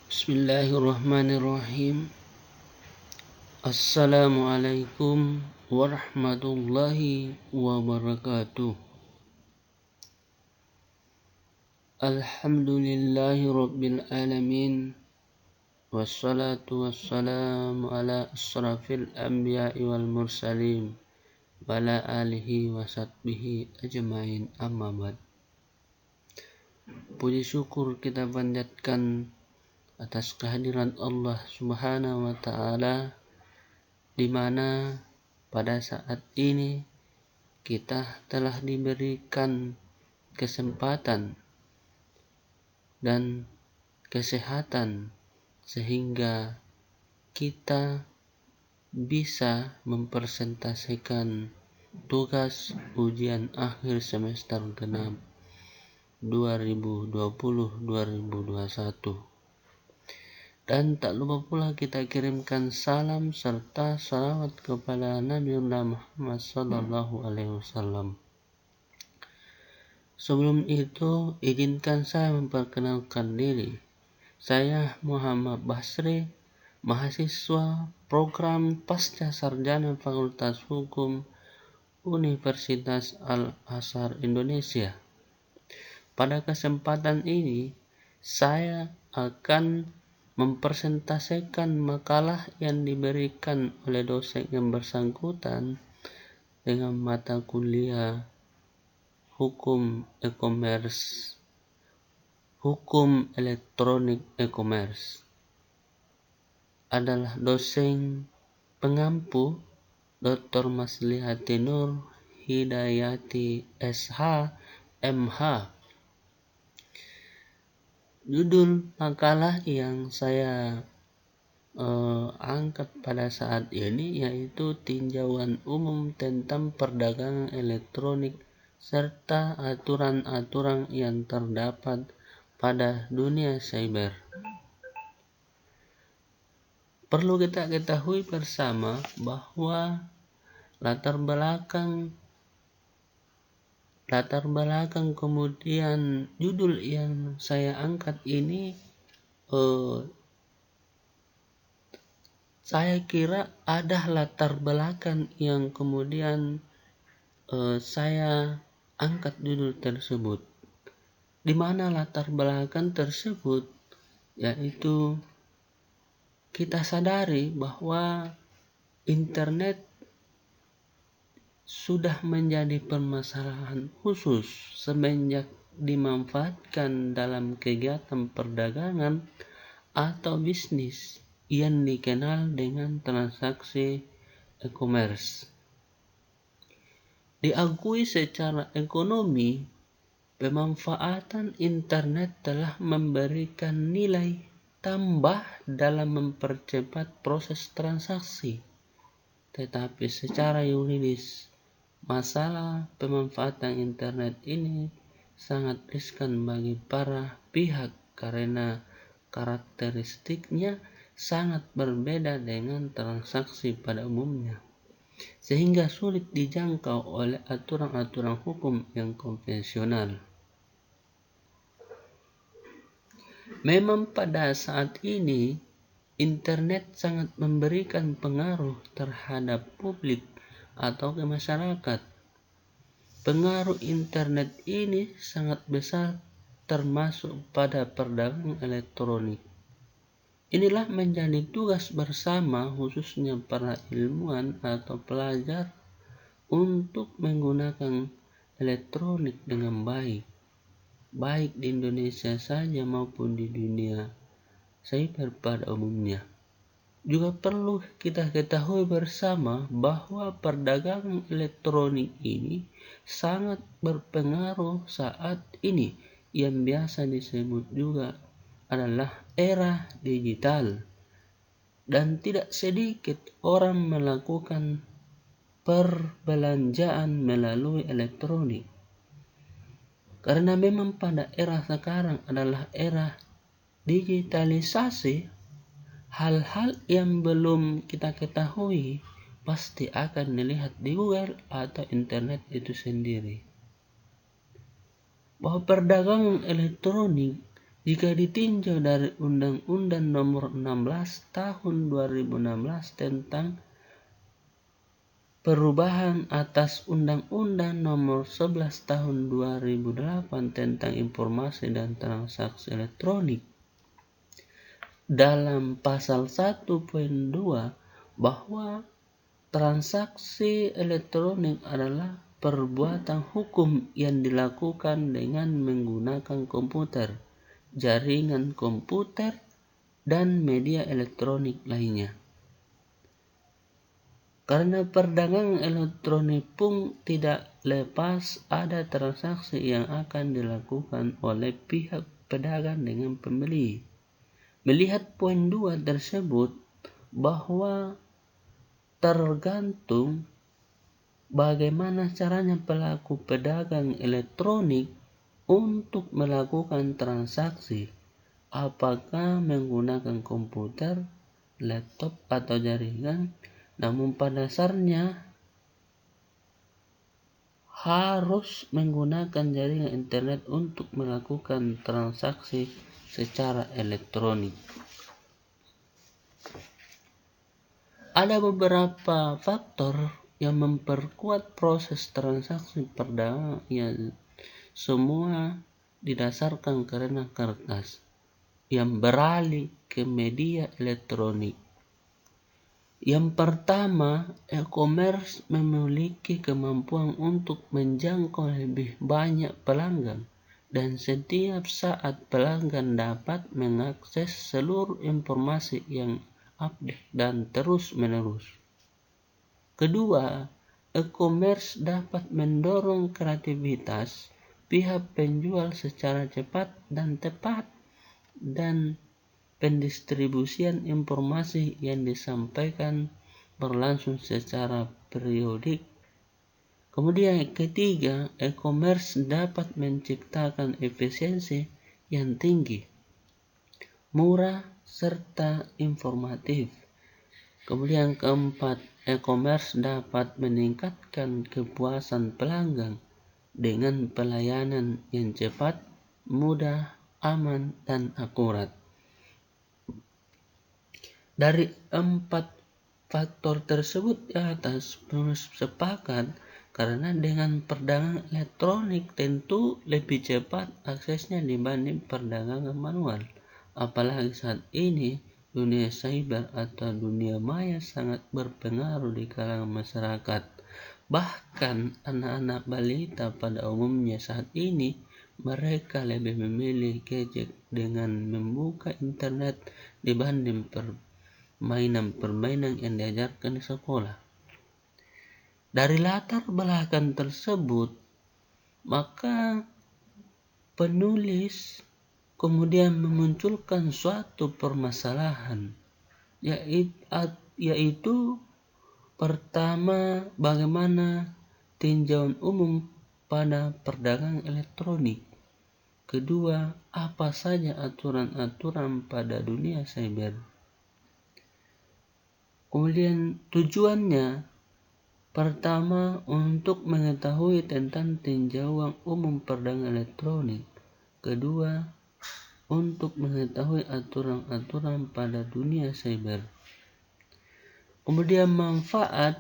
Bismillahirrahmanirrahim. Assalamualaikum warahmatullahi wabarakatuh. Alhamdulillahi rabbil alamin. Wassalatu wassalamu ala asrafil anbiya'i wal mursalin wa ala alihi wa sahbihi ajmain, amma ba'd. Puji syukur kita panjatkan atas kehadiran Allah Subhanahu wa ta'ala, di mana pada saat ini kita telah diberikan kesempatan dan kesehatan sehingga kita bisa mempresentasikan tugas ujian akhir semester genap 2020-2021. Dan tak lupa pula kita kirimkan salam serta salawat kepada Nabi Muhammad sallallahu alaihi wasallam. Sebelum itu, izinkan saya memperkenalkan diri. Saya Muhammad Basri, mahasiswa program Pasca Sarjana Fakultas Hukum Universitas Al-Azhar Indonesia. Pada kesempatan ini, saya akan mempresentasikan makalah yang diberikan oleh dosen yang bersangkutan dengan mata kuliah Hukum E-commerce, Hukum Elektronik E-commerce. Adalah dosen pengampu Dr. Maslihati Nur Hidayati SH MH. Judul makalah yang saya angkat pada saat ini yaitu tinjauan umum tentang perdagangan elektronik serta aturan-aturan yang terdapat pada dunia cyber. Perlu kita ketahui bersama bahwa latar belakang kemudian judul yang saya angkat ini saya kira ada latar belakang yang kemudian saya angkat judul tersebut, di mana latar belakang tersebut yaitu kita sadari bahwa internet sudah menjadi permasalahan khusus semenjak dimanfaatkan dalam kegiatan perdagangan atau bisnis yang dikenal dengan transaksi e-commerce. Diakui secara ekonomi, pemanfaatan internet telah memberikan nilai tambah dalam mempercepat proses transaksi. Tetapi secara yuridis, masalah pemanfaatan internet ini sangat riskan bagi para pihak karena karakteristiknya sangat berbeda dengan transaksi pada umumnya, sehingga sulit dijangkau oleh aturan-aturan hukum yang konvensional. Memang pada saat ini internet sangat memberikan pengaruh terhadap publik atau ke masyarakat. Pengaruh internet ini sangat besar termasuk pada perdagangan elektronik. Inilah menjadi tugas bersama khususnya para ilmuwan atau pelajar untuk menggunakan elektronik dengan baik di Indonesia saja maupun di dunia cyber pada umumnya. Juga perlu kita ketahui bersama bahwa perdagangan elektronik ini sangat berpengaruh saat ini yang biasa disebut juga adalah era digital, dan tidak sedikit orang melakukan perbelanjaan melalui elektronik. Karena memang pada era sekarang adalah era digitalisasi, hal-hal yang belum kita ketahui pasti akan dilihat di Google atau internet itu sendiri. Bahwa perdagangan elektronik Jika ditinjau dari Undang-Undang Nomor 16 Tahun 2016 tentang perubahan atas Undang-Undang Nomor 11 Tahun 2008 tentang informasi dan transaksi elektronik, dalam pasal 1.2 bahwa transaksi elektronik adalah perbuatan hukum yang dilakukan dengan menggunakan komputer, jaringan komputer, dan media elektronik lainnya. Karena perdagangan elektronik pun tidak lepas ada transaksi yang akan dilakukan oleh pihak pedagang dengan pembeli. Melihat poin 2 tersebut, bahwa tergantung bagaimana caranya pelaku pedagang elektronik untuk melakukan transaksi, apakah menggunakan komputer, laptop, atau jaringan. Namun pada dasarnya harus menggunakan jaringan internet untuk melakukan transaksi secara elektronik. Ada beberapa faktor yang memperkuat proses transaksi perdagangan yang semua didasarkan karena kertas yang beralih ke media elektronik. Yang pertama, e-commerce memiliki kemampuan untuk menjangkau lebih banyak pelanggan, dan setiap saat pelanggan dapat mengakses seluruh informasi yang update dan terus-menerus. Kedua, e-commerce dapat mendorong kreativitas pihak penjual secara cepat dan tepat, dan pendistribusian informasi yang disampaikan berlangsung secara periodik. Kemudian yang ketiga, e-commerce dapat menciptakan efisiensi yang tinggi, murah, serta informatif. Kemudian keempat, e-commerce dapat meningkatkan kepuasan pelanggan dengan pelayanan yang cepat, mudah, aman, dan akurat. Dari 4 faktor tersebut di atas, penulis sepakat karena dengan perdagangan elektronik tentu lebih cepat aksesnya dibanding perdagangan manual. Apalagi saat ini dunia cyber atau dunia maya sangat berpengaruh di kalangan masyarakat. Bahkan anak-anak balita pada umumnya saat ini mereka lebih memilih gadget dengan membuka internet dibanding permainan yang diajarkan di sekolah. Dari latar belakang tersebut, maka penulis kemudian memunculkan suatu permasalahan, yaitu pertama, bagaimana tinjauan umum pada perdagangan elektronik. Kedua, apa saja aturan-aturan pada dunia cyber. Kemudian tujuannya, pertama, untuk mengetahui tentang tinjauan umum perdagangan elektronik. Kedua, untuk mengetahui aturan-aturan pada dunia cyber. Kemudian manfaat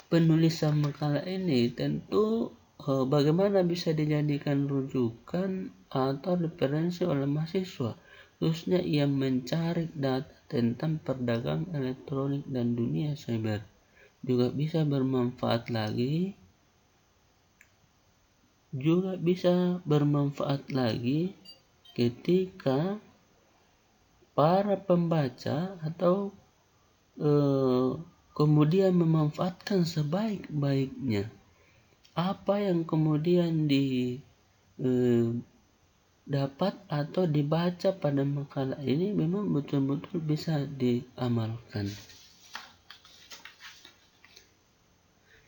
penulisan makalah ini tentu bagaimana bisa dijadikan rujukan atau referensi oleh mahasiswa, khususnya yang mencari data tentang perdagangan elektronik dan dunia cyber. Juga bisa bermanfaat lagi ketika para pembaca atau kemudian memanfaatkan sebaik-baiknya apa yang kemudian dapat atau dibaca pada makalah ini memang betul-betul bisa diamalkan.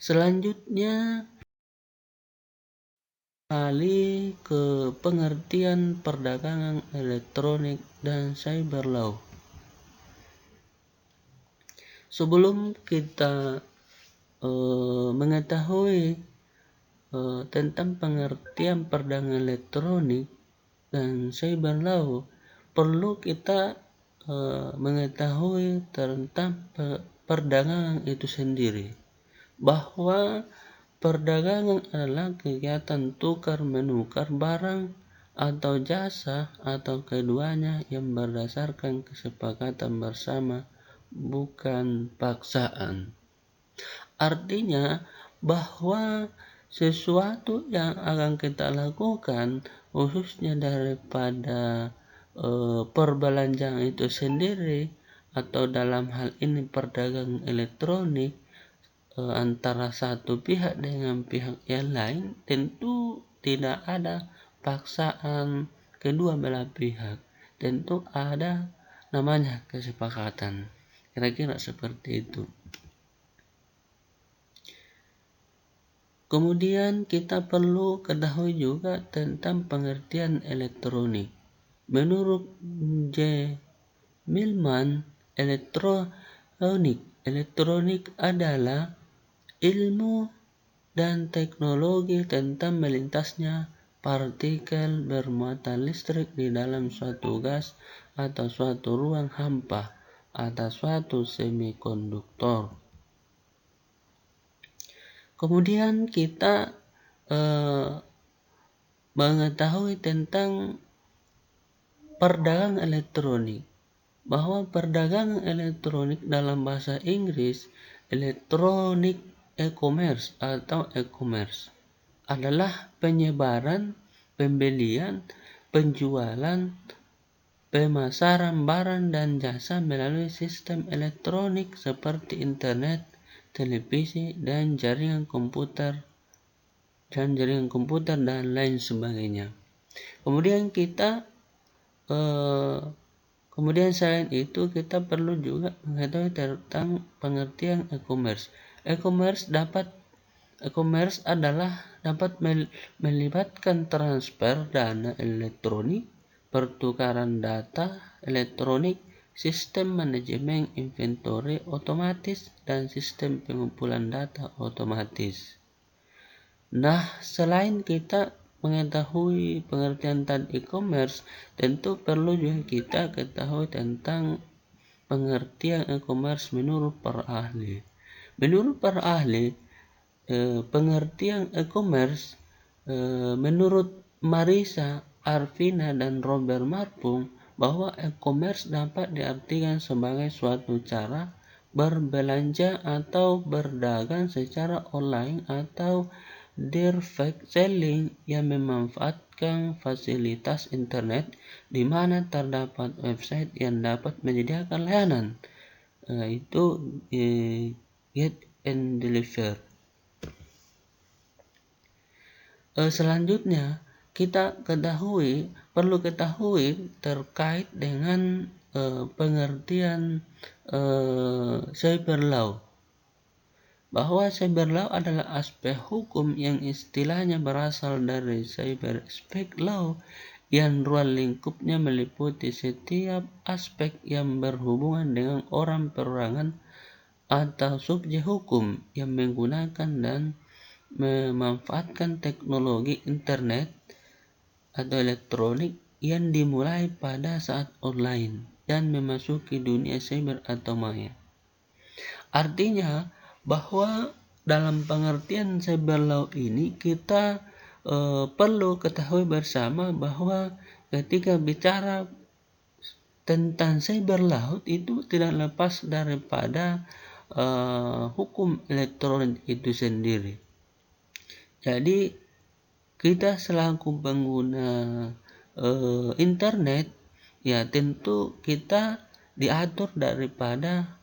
Selanjutnya, alih ke pengertian perdagangan elektronik dan cyber law. Sebelum kita mengetahui tentang pengertian perdagangan elektronik dan cyber law, perlu kita mengetahui tentang perdagangan itu sendiri, bahwa perdagangan adalah kegiatan tukar menukar barang atau jasa atau keduanya yang berdasarkan kesepakatan bersama, bukan paksaan. Artinya bahwa sesuatu yang akan kita lakukan, khususnya daripada perbelanjaan itu sendiri, atau dalam hal ini perdagangan elektronik antara satu pihak dengan pihak yang lain, tentu tidak ada paksaan kedua belah pihak, tentu ada namanya kesepakatan. Kira-kira seperti itu. Kemudian kita perlu ketahui juga tentang pengertian elektronik. Menurut J. Millman, elektronik adalah ilmu dan teknologi tentang melintasnya partikel bermuatan listrik di dalam suatu gas atau suatu ruang hampa atau suatu semikonduktor. Kemudian kita mengetahui tentang perdagangan elektronik, bahwa perdagangan elektronik dalam bahasa Inggris, electronic e-commerce atau e-commerce, adalah penyebaran, pembelian, penjualan, pemasaran barang dan jasa melalui sistem elektronik seperti internet, televisi, dan jaringan komputer dan lain sebagainya. Kemudian selain itu kita perlu juga mengetahui tentang pengertian e-commerce. E-commerce adalah dapat melibatkan transfer dana elektronik, pertukaran data elektronik, sistem manajemen inventory otomatis, dan sistem pengumpulan data otomatis. Nah, selain kita mengetahui pengertian tentang e-commerce, tentu perlu juga kita ketahui tentang pengertian e-commerce menurut para ahli. Menurut para ahli, pengertian e-commerce menurut Marisa Arvina dan Robert Marpung, bahwa e-commerce dapat diartikan sebagai suatu cara berbelanja atau berdagang secara online atau direct selling yang memanfaatkan fasilitas internet di mana terdapat website yang dapat menyediakan layanan, itu get and deliver. Selanjutnya kita perlu ketahui terkait dengan pengertian cyber law, bahwa cyber law adalah aspek hukum yang istilahnya berasal dari cyber aspect law, yang ruang lingkupnya meliputi setiap aspek yang berhubungan dengan orang perorangan atau subjek hukum yang menggunakan dan memanfaatkan teknologi internet atau elektronik yang dimulai pada saat online dan memasuki dunia cyber atau maya. Artinya bahwa dalam pengertian cyber law ini kita perlu ketahui bersama bahwa ketika bicara tentang cyber law itu tidak lepas daripada hukum elektronik itu sendiri. Jadi kita selaku pengguna internet, ya tentu kita diatur daripada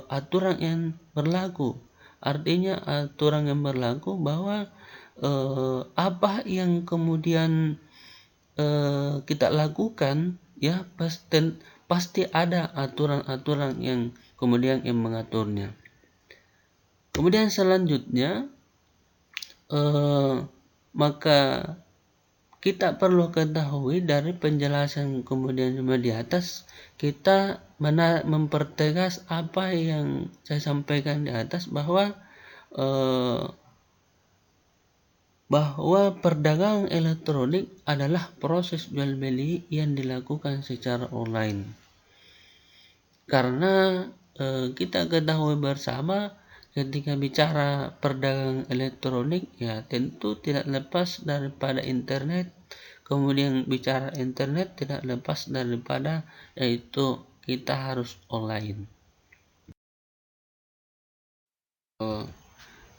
aturan yang berlaku. Artinya aturan yang berlaku bahwa apa yang kemudian kita lakukan, ya pasti ada aturan-aturan yang kemudian yang mengaturnya. Kemudian selanjutnya maka kita perlu ketahui dari penjelasan kemudian di atas, kita mempertegas apa yang saya sampaikan di atas, bahwa bahwa perdagangan elektronik adalah proses jual beli yang dilakukan secara online. Karena kita ketahui bersama ketika bicara perdagangan elektronik ya tentu tidak lepas daripada internet. Kemudian bicara internet tidak lepas daripada yaitu kita harus online.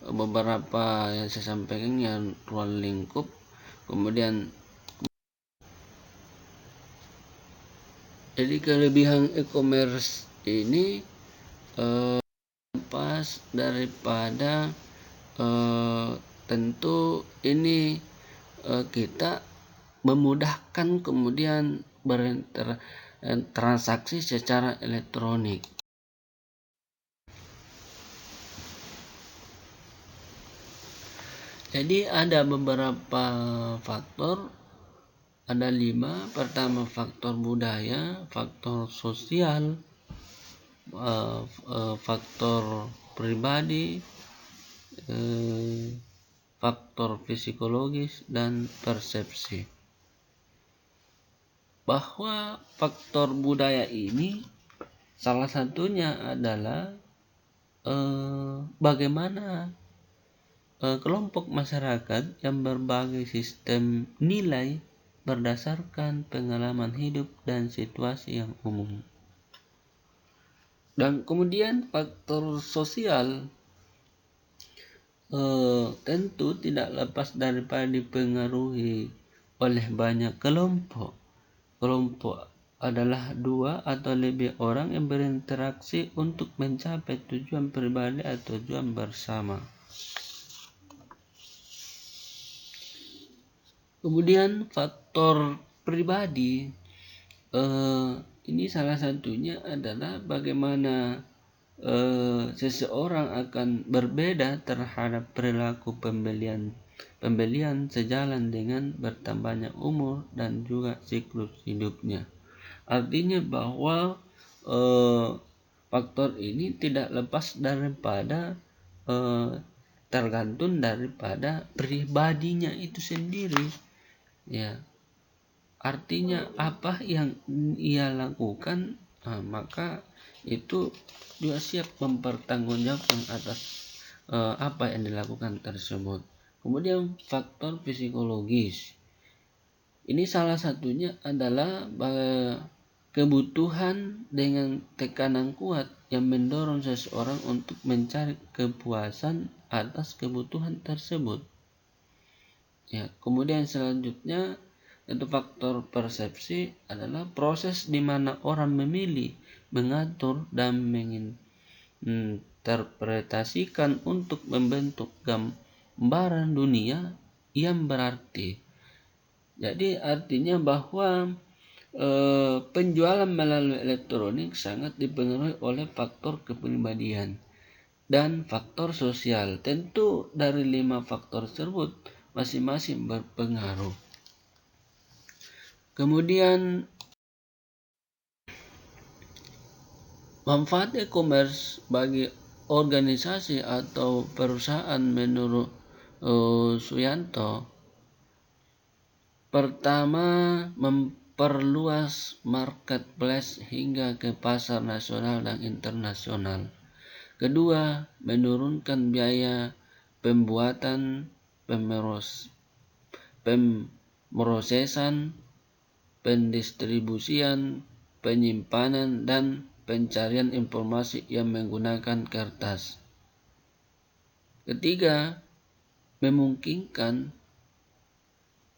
Beberapa yang saya sampaikan yang ruang lingkup, kemudian jadi kelebihan e-commerce ini lepas daripada tentu ini kita memudahkan kemudian bertransaksi secara elektronik. Jadi ada beberapa faktor, ada 5. Pertama faktor budaya, faktor sosial, faktor pribadi, faktor psikologis, dan persepsi. Bahwa faktor budaya ini salah satunya adalah bagaimana kelompok masyarakat yang berbagai sistem nilai berdasarkan pengalaman hidup dan situasi yang umum. Dan kemudian faktor sosial tentu tidak lepas daripada dipengaruhi oleh banyak kelompok. Kelompok adalah 2 atau lebih orang yang berinteraksi untuk mencapai tujuan pribadi atau tujuan bersama. Kemudian faktor pribadi ini salah satunya adalah bagaimana seseorang akan berbeda terhadap perilaku pembelian sejalan dengan bertambahnya umur dan juga siklus hidupnya. Artinya bahwa faktor ini tidak lepas daripada tergantung daripada pribadinya itu sendiri. Ya, artinya apa yang ia lakukan, maka itu dia siap mempertanggungjawabkan atas apa yang dilakukan tersebut. Kemudian faktor psikologis, ini salah satunya adalah kebutuhan dengan tekanan kuat yang mendorong seseorang untuk mencari kepuasan atas kebutuhan tersebut. Ya, kemudian selanjutnya itu faktor persepsi adalah proses di mana orang memilih, mengatur, dan menginterpretasikan untuk membentuk gambaran dunia yang berarti. Jadi artinya bahwa penjualan melalui elektronik sangat dipengaruhi oleh faktor kepribadian dan faktor sosial. Tentu dari 5 faktor tersebut masing-masing berpengaruh. Kemudian manfaat e-commerce bagi organisasi atau perusahaan menurut Suyanto, pertama memperluas marketplace hingga ke pasar nasional dan internasional. Kedua, menurunkan biaya pembuatan, pemrosesan, pendistribusian, penyimpanan, dan pencarian informasi yang menggunakan kertas. Ketiga, memungkinkan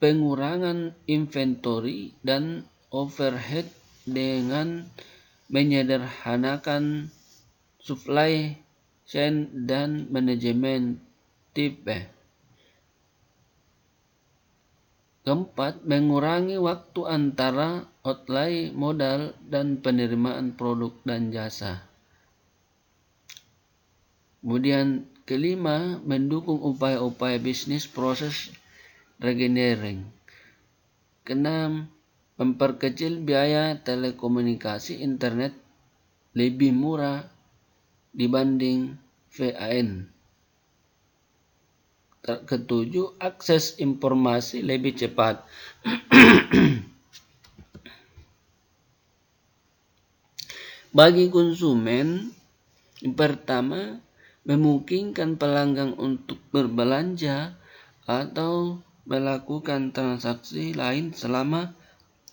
pengurangan inventory dan overhead dengan menyederhanakan supply chain dan manajemen tipe. Keempat, mengurangi waktu antara outlay modal dan penerimaan produk dan jasa. Kemudian kelima, mendukung upaya-upaya bisnis proses reengineering. Keenam, memperkecil biaya telekomunikasi internet lebih murah dibanding VAN. ketujuh, akses informasi lebih cepat. Bagi konsumen, pertama, memungkinkan pelanggan untuk berbelanja atau melakukan transaksi lain selama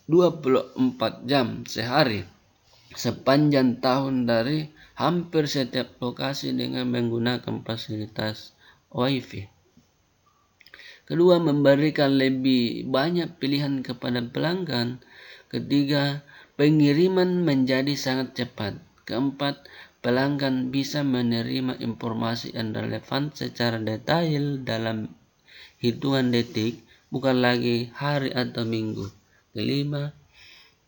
24 jam sehari sepanjang tahun dari hampir setiap lokasi dengan menggunakan fasilitas Wi-Fi. Kedua, memberikan lebih banyak pilihan kepada pelanggan. Ketiga, pengiriman menjadi sangat cepat. Keempat, pelanggan bisa menerima informasi yang relevan secara detail dalam hitungan detik, bukan lagi hari atau minggu. Kelima,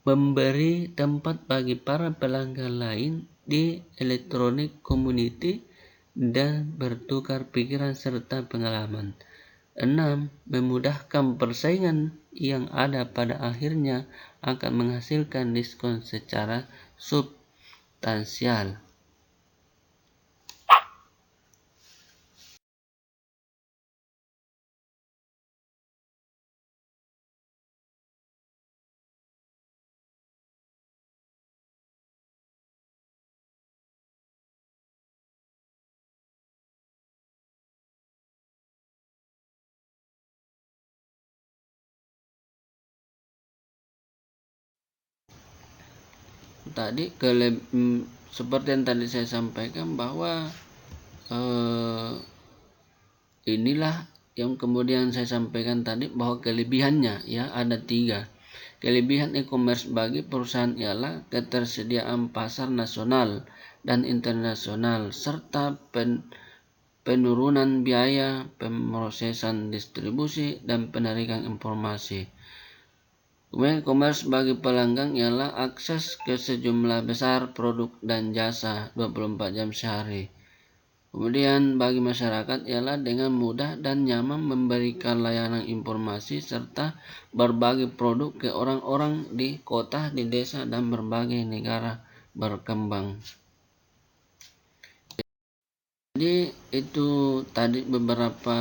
memberi tempat bagi para pelanggan lain di electronic community dan bertukar pikiran serta pengalaman. 6. Memudahkan persaingan yang ada pada akhirnya akan menghasilkan diskon secara substansial. Tadi seperti yang tadi saya sampaikan bahwa inilah yang kemudian saya sampaikan tadi, bahwa kelebihannya ya ada 3. Kelebihan e-commerce bagi perusahaan ialah ketersediaan pasar nasional dan internasional serta penurunan biaya pemrosesan distribusi dan penarikan informasi. Kemudian e-commerce bagi pelanggan ialah akses ke sejumlah besar produk dan jasa 24 jam sehari. Kemudian bagi masyarakat ialah dengan mudah dan nyaman memberikan layanan informasi serta berbagi produk ke orang-orang di kota, di desa, dan berbagai negara berkembang. Jadi itu tadi beberapa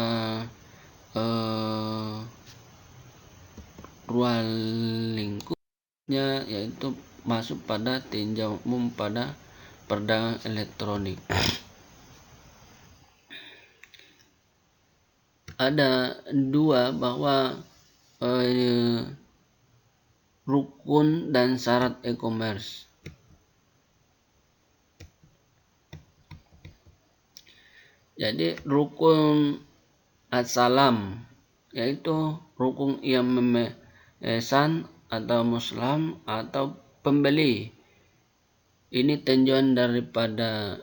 ruang lingkupnya, yaitu masuk pada tinjau umum pada perdagangan elektronik. Ada 2 bahwa rukun dan syarat e-commerce. Jadi rukun as-salam yaitu rukun yang memesan atau muslim atau pembeli. Ini tinjauan daripada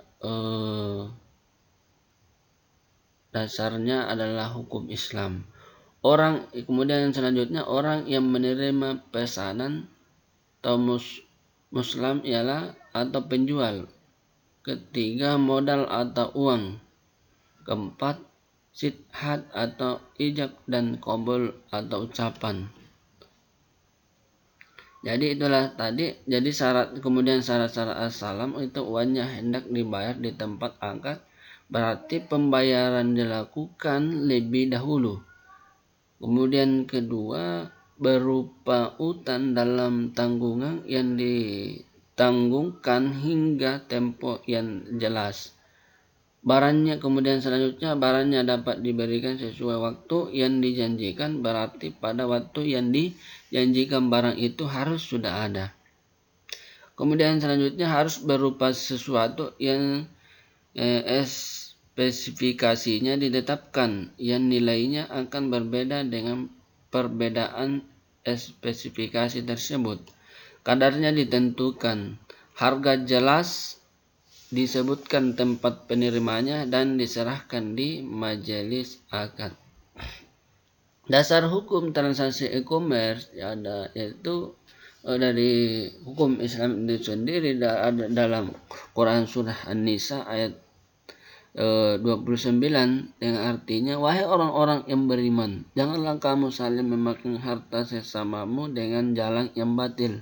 dasarnya adalah hukum Islam. Kemudian yang selanjutnya, orang yang menerima pesanan atau muslim ialah atau penjual. Ketiga, modal atau uang. Keempat, sidhat atau ijab dan qabul atau ucapan. Jadi itulah tadi. Jadi kemudian syarat-syarat as-salam itu uangnya hendak dibayar di tempat akad. Berarti pembayaran dilakukan lebih dahulu. Kemudian kedua, berupa utang dalam tanggungan yang ditanggungkan hingga tempo yang jelas. Kemudian selanjutnya, barangnya dapat diberikan sesuai waktu yang dijanjikan, berarti pada waktu yang dijanjikan barang itu harus sudah ada. Kemudian selanjutnya harus berupa sesuatu yang spesifikasinya ditetapkan, yang nilainya akan berbeda dengan perbedaan spesifikasi tersebut. Kadarnya ditentukan, harga jelas disebutkan tempat penerimanya dan diserahkan di majelis akad. Dasar hukum transaksi e-commerce yaitu dari hukum Islam itu sendiri ada dalam Quran surah An-Nisa ayat 29 dengan artinya, wahai orang-orang yang beriman, janganlah kamu saling memakan harta sesamamu dengan jalan yang batil,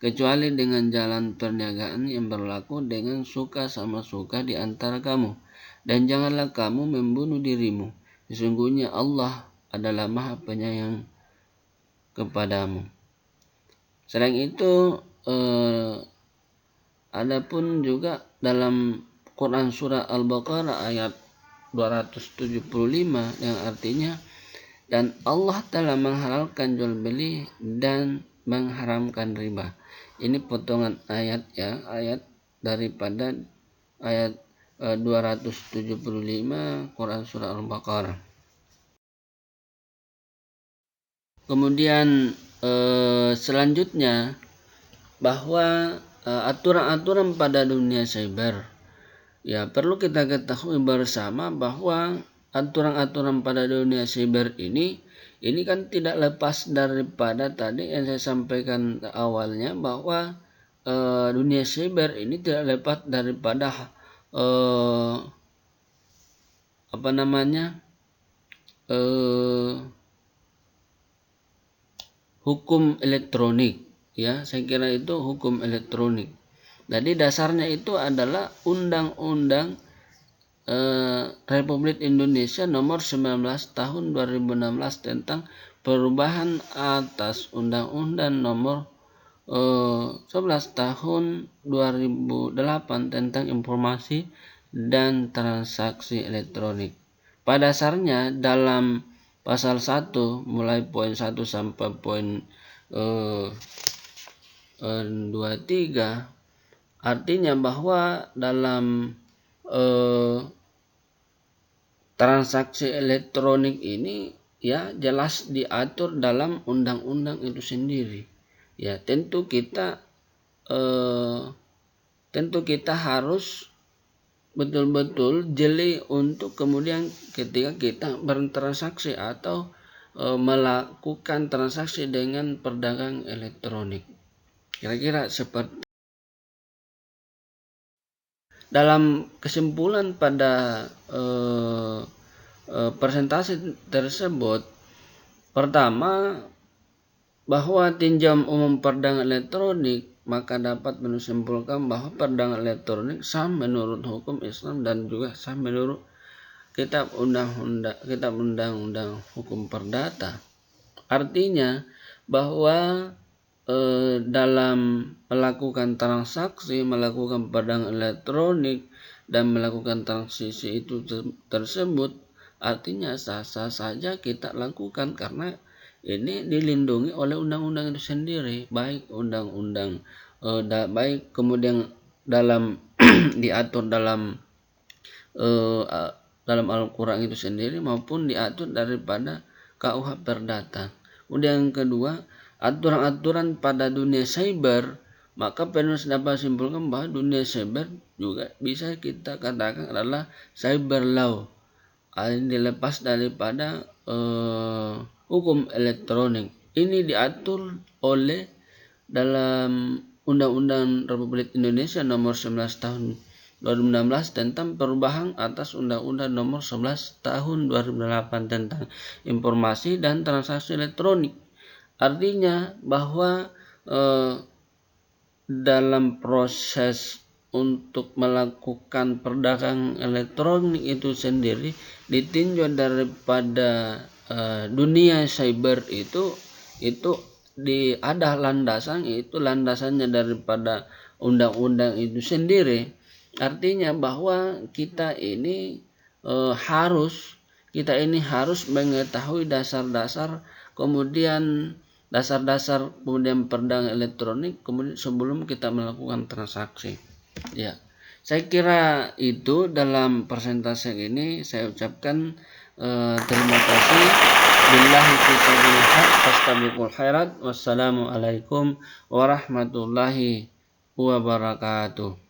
kecuali dengan jalan perniagaan yang berlaku dengan suka sama suka di antara kamu. Dan janganlah kamu membunuh dirimu. Sesungguhnya Allah adalah Maha Penyayang kepadamu. Selain itu, adapun juga dalam Quran surah Al-Baqarah ayat 275 yang artinya, dan Allah telah menghalalkan jual beli dan mengharamkan riba. Ini potongan ayat ya, ayat daripada ayat 275 Quran surah Al-Baqarah. Kemudian selanjutnya bahwa aturan-aturan pada dunia cyber, ya perlu kita ketahui bersama bahwa aturan-aturan pada dunia cyber ini kan tidak lepas daripada tadi yang saya sampaikan awalnya, bahwa dunia cyber ini tidak lepas daripada hukum elektronik. Ya, saya kira itu hukum elektronik. Jadi dasarnya itu adalah Undang-Undang Republik Indonesia nomor 19 tahun 2016 tentang perubahan atas Undang-Undang nomor 11 tahun 2008 tentang informasi dan transaksi elektronik. Pada dasarnya dalam pasal 1 mulai poin 1 sampai poin 23 artinya bahwa dalam transaksi elektronik ini ya jelas diatur dalam undang-undang itu sendiri. Ya, tentu kita harus betul-betul jeli untuk kemudian ketika kita bertransaksi atau melakukan transaksi dengan perdagangan elektronik. Kira-kira seperti dalam kesimpulan pada presentasi tersebut, pertama, bahwa tinjau umum perdagangan elektronik maka dapat menyimpulkan bahwa perdagangan elektronik sah menurut hukum Islam dan juga sah menurut kitab undang-undang hukum perdata. Artinya bahwa dalam melakukan transaksi, melakukan perdagangan elektronik dan melakukan transaksi itu tersebut artinya sah-sah saja kita lakukan, karena ini dilindungi oleh undang-undang itu sendiri, baik undang-undang baik kemudian dalam diatur dalam Al-Quran itu sendiri maupun diatur daripada KUH Perdata. Kemudian yang kedua, aturan-aturan pada dunia cyber, maka penulis dapat simpulkan bahwa dunia cyber juga bisa kita katakan adalah cyber law, dilepas daripada hukum elektronik. Ini diatur oleh dalam Undang-Undang Republik Indonesia nomor 11 tahun 2016 tentang perubahan atas Undang-Undang nomor 11 tahun 2008 tentang informasi dan transaksi elektronik. Artinya bahwa dalam proses untuk melakukan perdagangan elektronik itu sendiri ditinjau daripada dunia cyber itu ada landasan, itu landasannya daripada undang-undang itu sendiri. Artinya bahwa kita ini harus mengetahui dasar-dasar kemudian perdagangan elektronik kemudian sebelum kita melakukan transaksi. Ya, saya kira itu dalam presentasi ini. Saya ucapkan terima kasih. Billahi taufiq fastabiqul khairat. Wassalamualaikum warahmatullahi wabarakatuh.